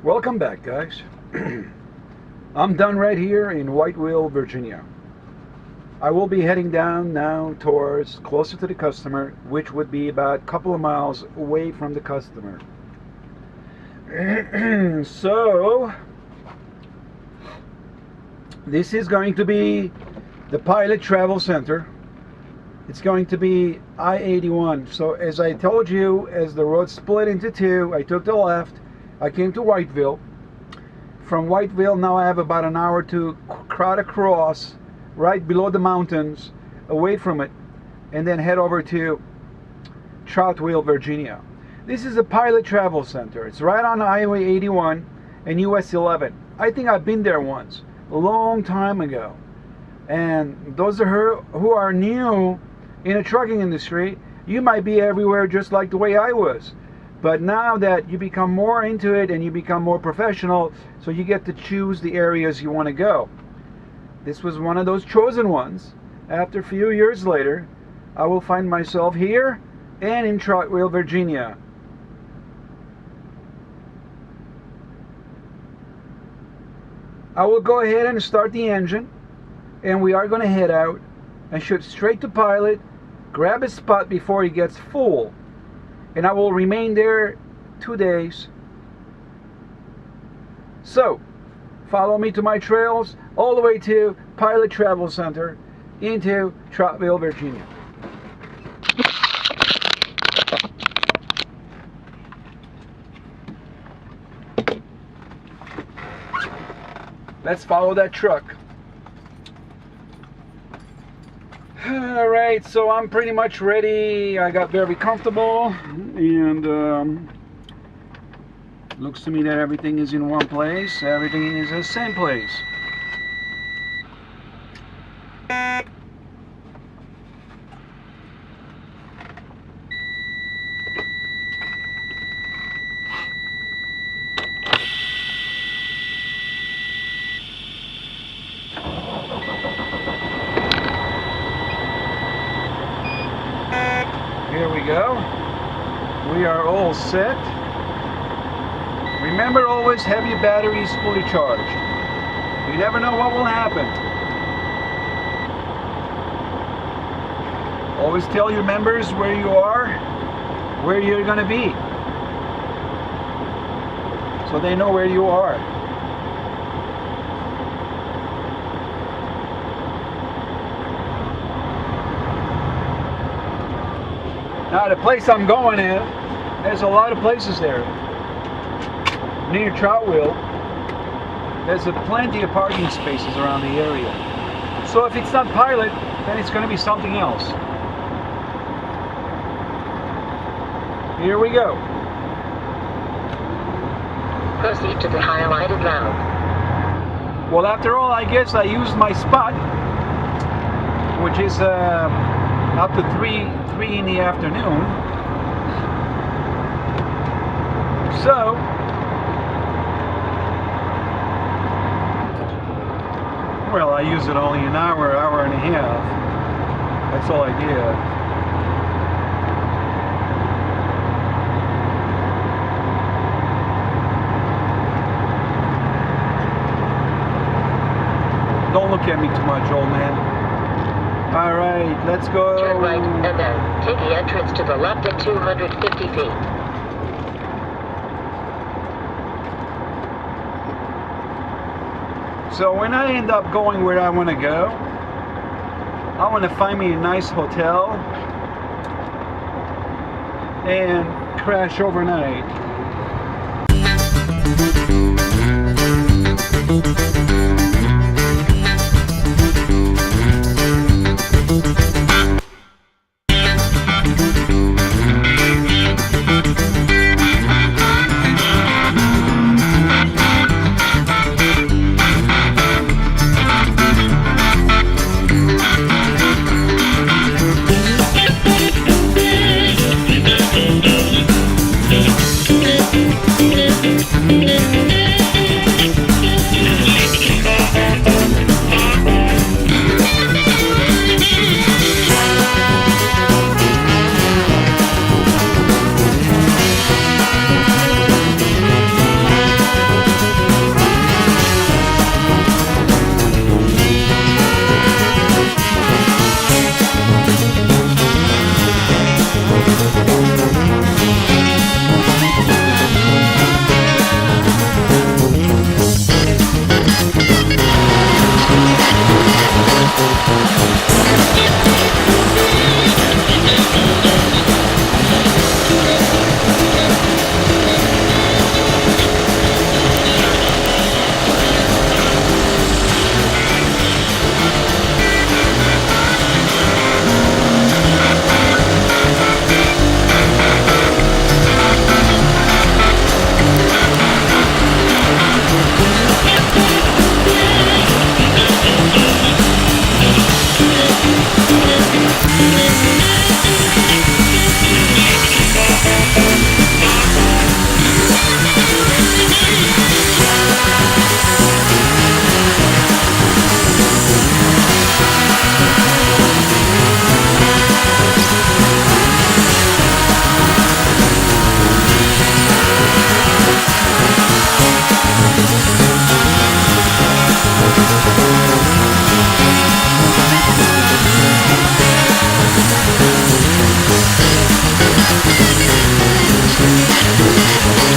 Welcome back, guys. I'm done right here in Whiteville, Virginia. I will be heading down now towards closer to the customer, which would be about a couple of miles away from the customer. So this is going to be the Pilot Travel Center. It's going to be I-81. So as I told you, as the road split into two, I took the left. I came to Whiteville. From Whiteville, now I have about an hour to crowd across right below the mountains, away from it, and then head over to Troutville, Virginia. This is the Pilot Travel Center. It's right on Highway 81 and US 11. I think I've been there once, a long time ago. And those who are new in the trucking industry, you might be everywhere just like the way I was. But now that you become more into it and you become more professional, so you get to choose the areas you want to go. This was one of those chosen ones. After a few years later, I will find myself here and in Troutville, Virginia. I will go ahead and start the engine, and we are going to head out and shoot straight to Pilot, grab a spot before he gets full. And I will remain there 2 days. So, follow me to my trails all the way to Pilot Travel Center into Troutville, Virginia. Let's follow that truck. Alright, so I'm pretty much ready. I got very comfortable, and looks to me that everything is in one place. Everything is the same place. Here we go. We are all set. Remember, always have your batteries fully charged. You never know what will happen. Always tell your members where you are, where you're going to be, so they know where you are. Now the place I'm going in, there's a lot of places there. Near Troutville, there's plenty of parking spaces around the area. So if it's not Pilot, then it's going to be something else. Here we go. Proceed to the highlighted route. Well, after all, I guess I used my spot, which is up to 3 in the afternoon. So well, I use it only an hour, hour and a half. That's all I did. Don't look at me too much, old man. Alright, let's go. Turn right, and then take the entrance to the left at 250 feet. So when I end up going where I want to go, I want to find me a nice hotel and crash overnight.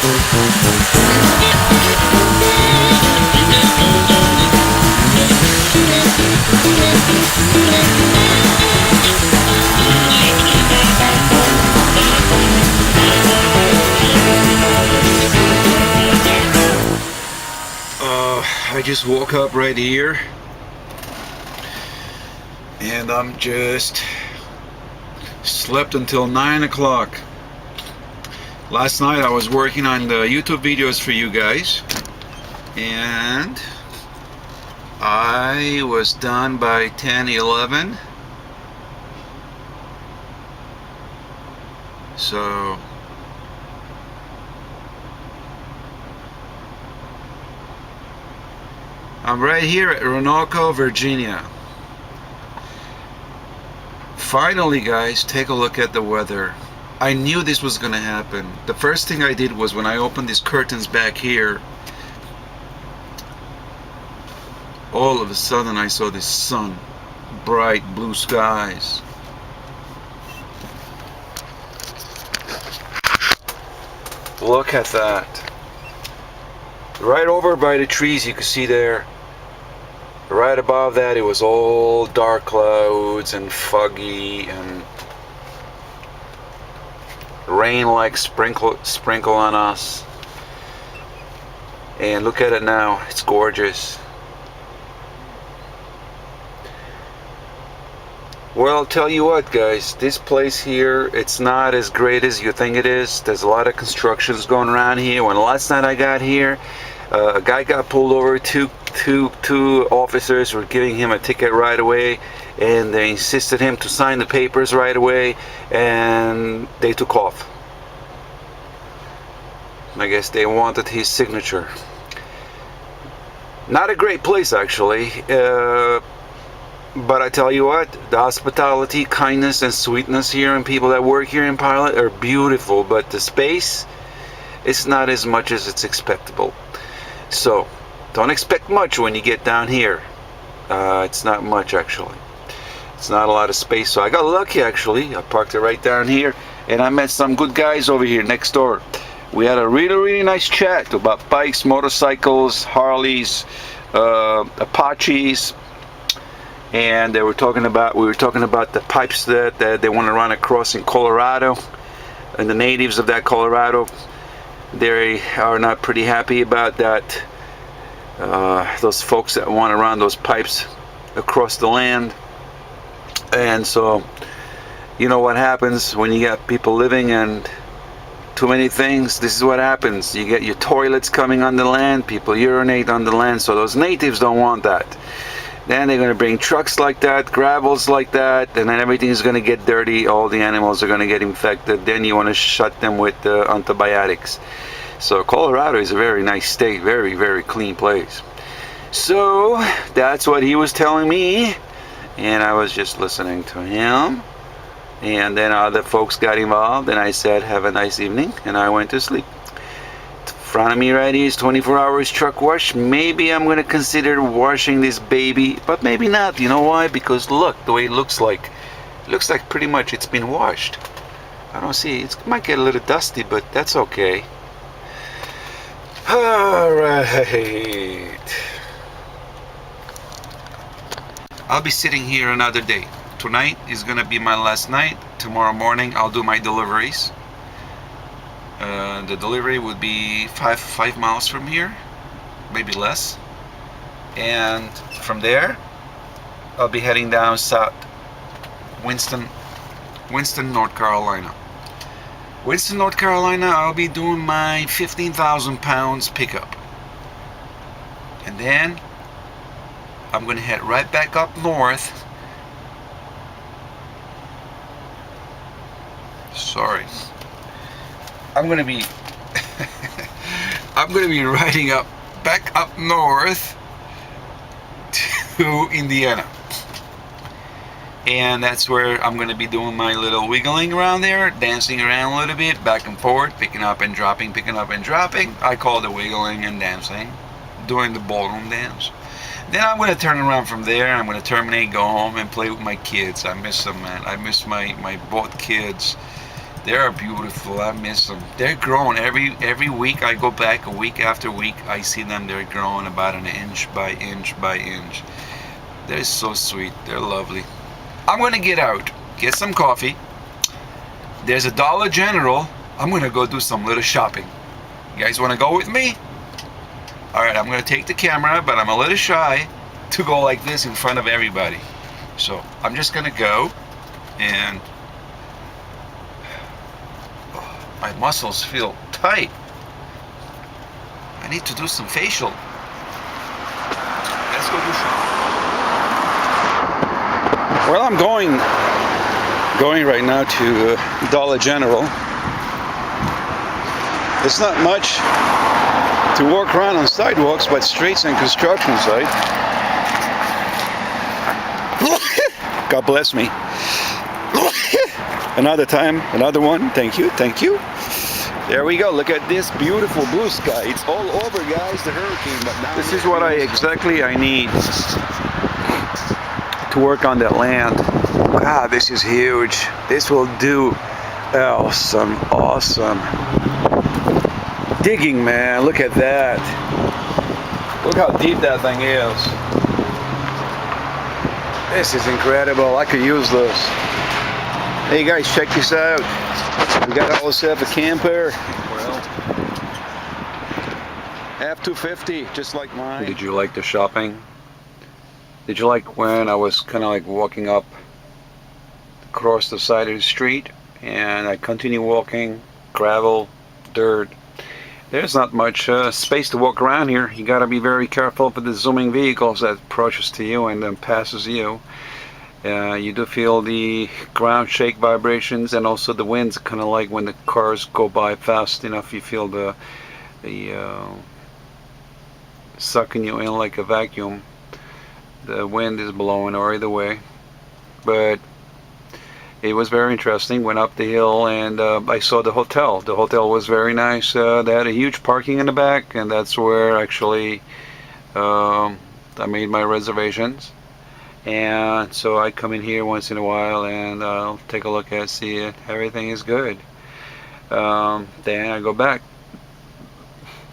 I just woke up right here and I'm just slept until 9 o'clock. Last night I was working on the YouTube videos for you guys and I was done by 10-11. So I'm right here at Roanoke, Virginia. Finally, guys, take a look at the weather. I knew this was gonna happen. The first thing I did was when I opened these curtains back here, all of a sudden I saw this sun, bright blue skies. Look at that. Right over by the trees you can see there, right above that it was all dark clouds and foggy and rain like sprinkle on us. And look at it now, it's gorgeous. Well, I'll tell you what, guys, this place here, it's not as great as you think it is. There's a lot of constructions going around here. When last night I got here, a guy got pulled over. Two officers were giving him a ticket right away, and they insisted him to sign the papers right away, and they took off. I guess they wanted his signature. Not a great place, actually. But I tell you what, the hospitality, kindness, and sweetness here and people that work here in Pilot are beautiful, but the space, it's not as much as it's expectable. So, don't expect much when you get down here. It's not much, actually. It's not a lot of space, so I got lucky, actually. I parked it right down here, and I met some good guys over here next door. We had a really nice chat about bikes, motorcycles, Harleys, Apaches, and we were talking about the pipes that they want to run across in Colorado, and the natives of that Colorado, they are not pretty happy about that. Those folks that want to run those pipes across the land. And so, you know what happens when you got people living and too many things. This is what happens. You get your toilets coming on the land, people urinate on the land, so those natives don't want that. Then they're going to bring trucks like that, gravels like that, and then everything is going to get dirty. All the animals are going to get infected. Then you want to shut them with antibiotics. So Colorado is a very nice state, very clean place. So that's what he was telling me, and I was just listening to him. And then other folks got involved, and I said, have a nice evening, and I went to sleep. In front of me right here is 24 hours truck wash. Maybe I'm going to consider washing this baby, but maybe not. You know why? Because look, the way it looks like pretty much it's been washed. I don't see, it might get a little dusty, but that's okay. Alright. I'll be sitting here another day. Tonight is going to be my last night. Tomorrow morning I'll do my deliveries. The delivery would be 5 miles from here, maybe less, and from there I'll be heading down south, Winston, North Carolina. Winston, North Carolina, I'll be doing my 15,000 pounds pickup, and then I'm gonna head right back up north. Sorry. I'm gonna be riding back up north to Indiana, and that's where I'm gonna be doing my little wiggling around there, dancing around a little bit, back and forth, picking up and dropping. I call it wiggling and dancing, doing the ballroom dance. Then I'm gonna turn around from there. I'm gonna terminate, go home, and play with my kids. I miss them, man. I miss my both kids. They are beautiful. I miss them. They're growing every week. I go back a week after week. I see them. They're growing about an inch by inch by inch. They're so sweet. They're lovely. I'm gonna get out, get some coffee. There's a Dollar General. I'm gonna go do some little shopping. You guys wanna go with me? Alright, I'm gonna take the camera, but I'm a little shy to go like this in front of everybody. So I'm just gonna go, and my muscles feel tight. I need to do some facial. Let's go do some. Well, I'm going right now to Dollar General. It's not much to walk around on sidewalks, but streets and construction site. God bless me. Another time, another one. Thank you, thank you. There we go. Look at this beautiful blue sky. It's all over, guys. The hurricane, but now this is what I need to work on that land. God, this is huge. This will do awesome, awesome. Digging, man. Look at that. Look how deep that thing is. This is incredible. I could use this. Hey guys, check this out. We got ourselves a camper. Well, F-250, just like mine. Did you like the shopping? Did you like when I was kind of like walking up across the side of the street and I continue walking, gravel, dirt. There's not much space to walk around here. You got to be very careful for the zooming vehicles that approaches to you and then passes you. You do feel the ground shake vibrations, and also the winds, kind of like when the cars go by fast enough, you feel the sucking you in like a vacuum. The wind is blowing or either way. But it was very interesting. Went up the hill and I saw the hotel. The hotel was very nice. They had a huge parking in the back, and that's where actually I made my reservations. And so I come in here once in a while and I'll take a look at, see it. Everything is good. Then I go back.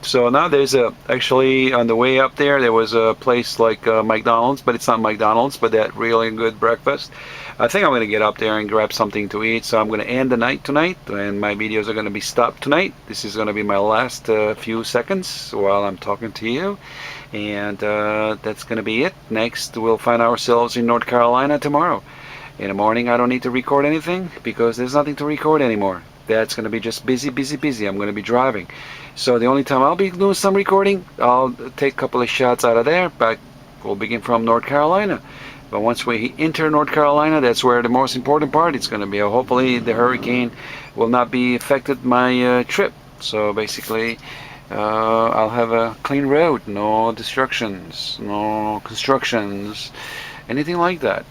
So now there's actually on the way up there was a place like McDonald's, but it's not McDonald's, but that really good breakfast. I think I'm going to get up there and grab something to eat, so I'm going to end the night tonight, and my videos are going to be stopped tonight. This is going to be my last few seconds while I'm talking to you, and that's going to be it. Next, we'll find ourselves in North Carolina tomorrow. In the morning, I don't need to record anything because there's nothing to record anymore. That's going to be just busy, busy, busy. I'm going to be driving. So the only time I'll be doing some recording, I'll take a couple of shots out of there, but we'll begin from North Carolina. But once we enter North Carolina, that's where the most important part is going to be. Hopefully the hurricane will not be affected my trip. So basically, I'll have a clean road, no destructions, no constructions, anything like that.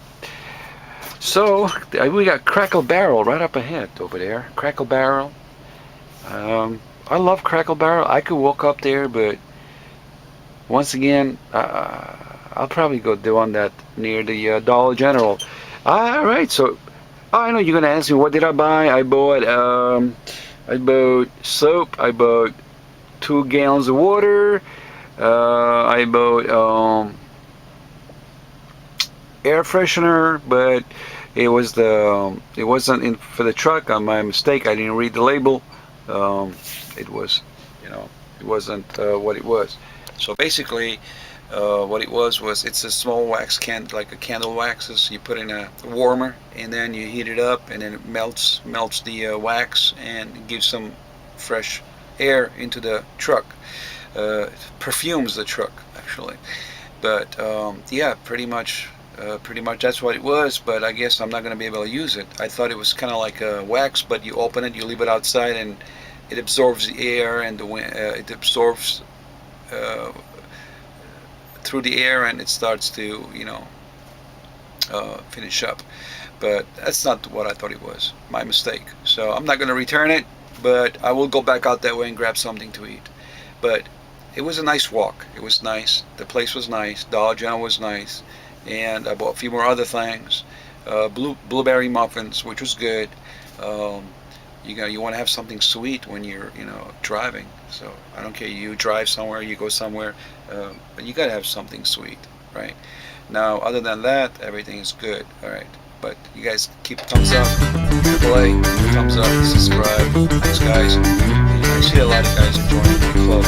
So we got Crackle Barrel right up ahead over there. Crackle Barrel. I love Crackle Barrel. I could walk up there, but once again, I'll probably go do on that near the Dollar General. Alright, so I know you're gonna ask me what did I buy. I bought soap. I bought 2 gallons of water. I bought air freshener, but it wasn't in for the truck. On my mistake, I didn't read the label. It was, it wasn't what it was. So basically, what it was it's a small wax can, like a candle waxes. You put in a warmer and then you heat it up, and then it melts the wax and gives some fresh air into the truck. Perfumes the truck actually. But yeah, pretty much that's what it was. But I guess I'm not going to be able to use it. I thought it was kind of like a wax, but you open it, you leave it outside, and it absorbs the air, and the wind, it absorbs through the air, and it starts to finish up. But that's not what I thought it was. My mistake. So I'm not going to return it, but I will go back out that way and grab something to eat. But it was a nice walk. It was nice. The place was nice. Dollar General was nice. And I bought a few more other things. Blueberry muffins, which was good. you want to have something sweet when you're driving. So I don't care, you drive somewhere, you go somewhere, but you gotta have something sweet, right? Now, other than that, everything is good. All right, but you guys keep thumbs up, AAA, thumbs up, subscribe. Thanks, guys. I see a lot of guys are joining the club.